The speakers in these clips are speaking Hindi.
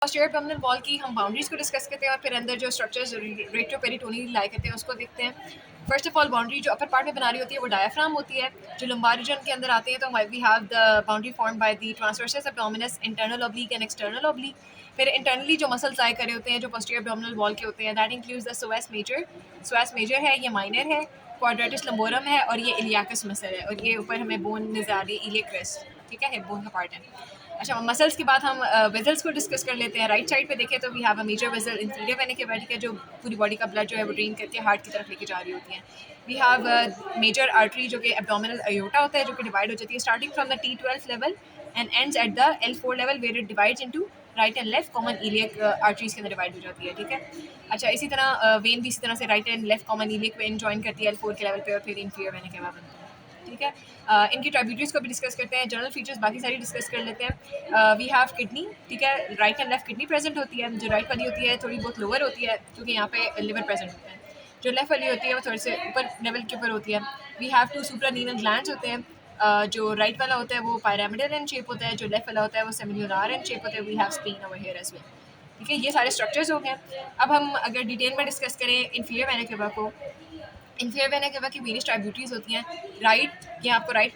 पोस्टीरियर एब्डोमिनल वॉल की हम बाउंड्रीज को डिस्कस करते हैं और फिर अंदर जो स्ट्रक्चर्स रेट्रोपेरिटोनियल लाई करते हैं उसको देखते हैं। फर्स्ट ऑफ ऑल बाउंड्री जो अपर पार्ट में बना रही होती है वो डायाफ्राम होती है। जो लंबार रीजन के अंदर आते हैं तो we have the boundary form by the transversus abdominis internal oblique and external oblique. फिर इंटरनली जो मसल्स लाई करे होते हैं जो पोस्टीरियर एब्डोमिनल वॉल के होते हैं that includes the psoas major. Psoas major है, ये माइनर है, क्वाड्रेटिस लंबोरम है और ये इलियाकस मसल है और ये ऊपर हमें बोन नजर आ रही है, इलियक क्रेस्ट, ठीक है, बोन का पार्ट है। अच्छा, मसल्स के बाद हम वेजल्स को डिस्कस कर लेते हैं। राइट साइड पे देखें तो we have a major vessel inferior vena cava, ठीक है, जो पूरी बॉडी का ब्लड जो है वो ड्रेन करके हार्ट की तरफ लेके जा रही होती है। वी हैव मेजर आर्टरी जो कि एब्डोमिनल अयोटा होता है, जो कि डिवाइड हो जाती है starting from the T12 level and ends at the L4 level where it divides into right and left common iliac arteries के अंदर डिवाइड हो जाती है, ठीक है। अच्छा, इसी तरह वेन भी इसी तरह से right and left common iliac when join करती है L4 के लेवल पे और फिर इंफीरियर वेना केवा बनता है, ठीक है। इनकी ट्राइब्यूटरीज को भी डिस्कस करते हैं, जनरल फीचर्स बाकी सारी डिस्कस कर लेते हैं। वी हैव किडनी, ठीक है, right and left kidney present होती है। जो राइट वाली होती है थोड़ी बहुत लोअर होती है क्योंकि यहाँ पे लिवर प्रेजेंट होता है। जो लेफ्ट वाली होती है वो थोड़े से ऊपर लेवल के ऊपर होती है। वी हैव टू सुप्रानीनल ग्लैंड्स होते हैं। जो राइट वाला होता है वो pyramidal इन शेप होता है, जो लेफ्ट वाला होता है वो सेमिलुनार इन शेप होता है। We have spleen over here as well, ठीक है। ये सारे स्ट्रक्चर्स हो गए। अब हम अगर डिटेल में डिस्कस करें इंफीरियर वेना केवा को, इंफीरियर वेना केवा की वेरियस ट्राइब्यूटरीज होती हैं। राइट, ये आपको राइट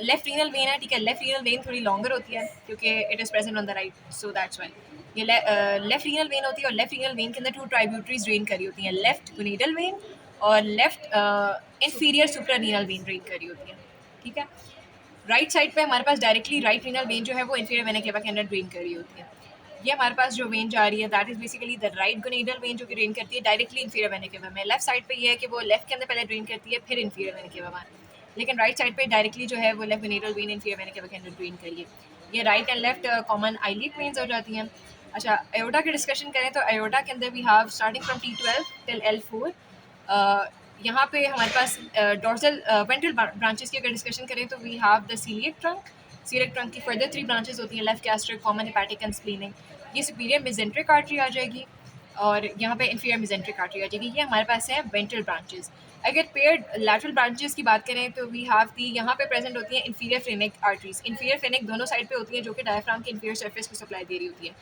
लेफ्ट रीनल वेन है, ठीक है। लेफ्ट रीनल वेन थोड़ी लॉन्गर होती है क्योंकि it is present on the right, so that's why ये लेफ्ट रीनल वेन होती है। और लेफ्ट रीनल वेन के अंदर 2 ट्राइब्यूटरीज ड्रेन करी होती हैं, लेफ्ट गोनेडल वेन और लेफ्ट इंफीरियर सुप्रानीनल वेन ड्रेन करी होती है, ठीक है। राइट साइड पे हमारे पास डायरेक्टली राइट रीनल वेन जो है वो इंफीरियर वेना केवा के अंदर ड्रेन कर रही होती है। ये हमारे पास जो वेन जा रही है that is basically the right gonadal when जो कि ड्रेन करती है डायरेक्टली इंफीरियर वेना केवा में। लेफ्ट साइड पे ये है कि वो लेफ्ट के अंदर पहले ड्रेन करती है फिर इंफीरियर वेना केवा में, लेकिन राइट साइड पे डायरेक्टली जो है वो left gonadal when inferior vena केवा के अंदर ड्रेन करिए। ये right and left common iliac veins हो जाती हैं। अच्छा, अयोटा की डिस्कशन करें तो अयोटा के अंदर we have starting from T12 till L4। यहाँ पे हमारे पास डोर्सल वेंट्रल ब्रांचेस की अगर डिस्कशन करें तो we have the celiac trunk. Celiac trunk की फर्दर 3 ब्रांचेस होती हैं, left gastric, common hepatic and splenic. ये सुपीरियर मेजेंट्रिक आर्टरी आ जाएगी और यहाँ पे इन्फीरियर मेजेंट्रिक आर्टरी आ जाएगी। ये हमारे पास है वेंट्रल ब्रांचेस। अगर पेयर्ड लैटरल ब्रांचेस की बात करें तो वी हैव दी, यहाँ पे प्रेजेंट होती हैं inferior phrenic arteries. Inferior phrenic दोनों साइड पे होती है जो कि डायफ्राम के इन्फीरियर सरफेस को सप्लाई दे रही होती है।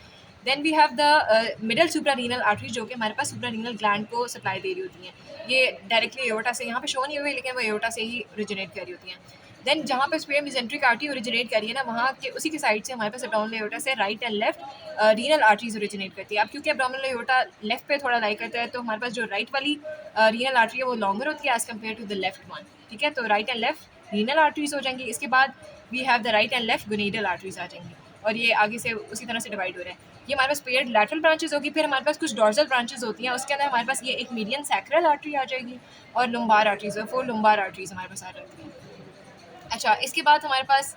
Then we have the middle suprarenal artery जो कि हमारे पास सुप्रारीनल ग्लैंड को सप्लाई दे रही होती हैं। ये डायरेक्टली एयोटा से, यहाँ पे शो नहीं हुई लेकिन वो एयोटा से ही ओरिजिनेट कर रही होती हैं। देन जहाँ पे स्क्वेयर मेजेंट्रिक आर्टरी ओरिजिनेट करी है ना, वहाँ के उसी के साइड से हमारे पास एब्डोमिनल एयोटा से right and left renal arteries originate करती है। अब क्योंकि एब्डोमिनल एयोटा लेफ्ट पे थोड़ा लाई करता है तो हमारे पास जो राइट वाली रीनल आर्टरी है वो लॉन्गर होती है as compare to the left one, ठीक है। तो right and left renal arteries हो जाएंगी। इसके बाद we have the right and left gonadal arteries आ जाएंगी और ये आगे से उसी तरह से डिवाइड हो रहा है। ये हमारे पास पेयर्ड लैटरल ब्रांचेस होगी। फिर हमारे पास कुछ डॉर्सल ब्रांचेस होती हैं, उसके अंदर हमारे पास ये एक मीडियन सैक्रल आर्टरी आ जाएगी और लुम्बार आर्टरीज, 4 लुम्बार आर्टरीज हमारे पास आ जाती हैं। अच्छा, इसके बाद हमारे पास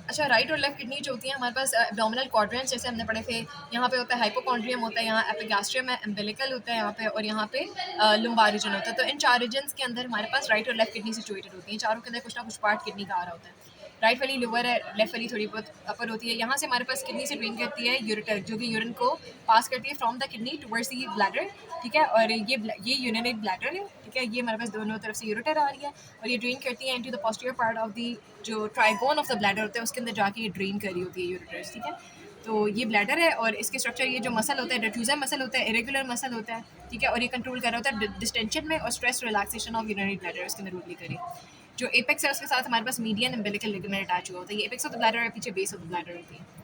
अच्छा राइट और लेफ्ट किडनी जो होती हैं हमारे पास एब्डोमिनल क्वाड्रेंट्स जैसे हमने पढ़े थे। यहाँ पे होता है हाइपोकॉन्ड्रियम होता है, यहाँ एपिगैस्ट्रियम है, एम्बिलिकल होता है यहाँ पे, और यहाँ पे लुम्बार रीजन होता है। तो इन 4 रीजन्स के अंदर हमारे पास राइट और लेफ्ट किडनी सिचुएटेड होती हैं। चारों के अंदर कुछ ना कुछ पार्ट किडनी का आ रहा होता है। राइट वाली लोअर है, लेफ्ट वाली थोड़ी बहुत अपर होती है। यहाँ से हमारे पास किडनी से ड्रेन करती है यूरेटर जो कि यूरिन को पास करती है from the kidney towards the bladder, ठीक है। और ये यूरिनेट ब्लैडर है, ठीक है। ये हमारे पास दोनों तरफ से यूरेटर आ रही है और ये ड्रेन करती है into the posterior part of the जो ट्राइगोन ऑफ द ब्लैडर होता है उसके अंदर जाके ये ड्रेन कर रही होती है यूरेटर्स, ठीक है। तो ये ब्लैडर है और इसके स्ट्रक्चर, ये जो मसल होता है डिफ्यूजन मसल होता है, इरेगुलर मसल होता है, ठीक है। और ये कंट्रोल कर रहा होता है डिस्टेंशन में और stress relaxation of urinary bladder उसके अंदर रूल करें। जो एपेक्स है उसके साथ हमारे पास मीडियन एम्बिलिकल लिगामेंट अटैच हुआ होता है। ये एपेक्स ऑफ द ब्लैडर है, पीछे बेस ऑफ द ब्लैडर होती है।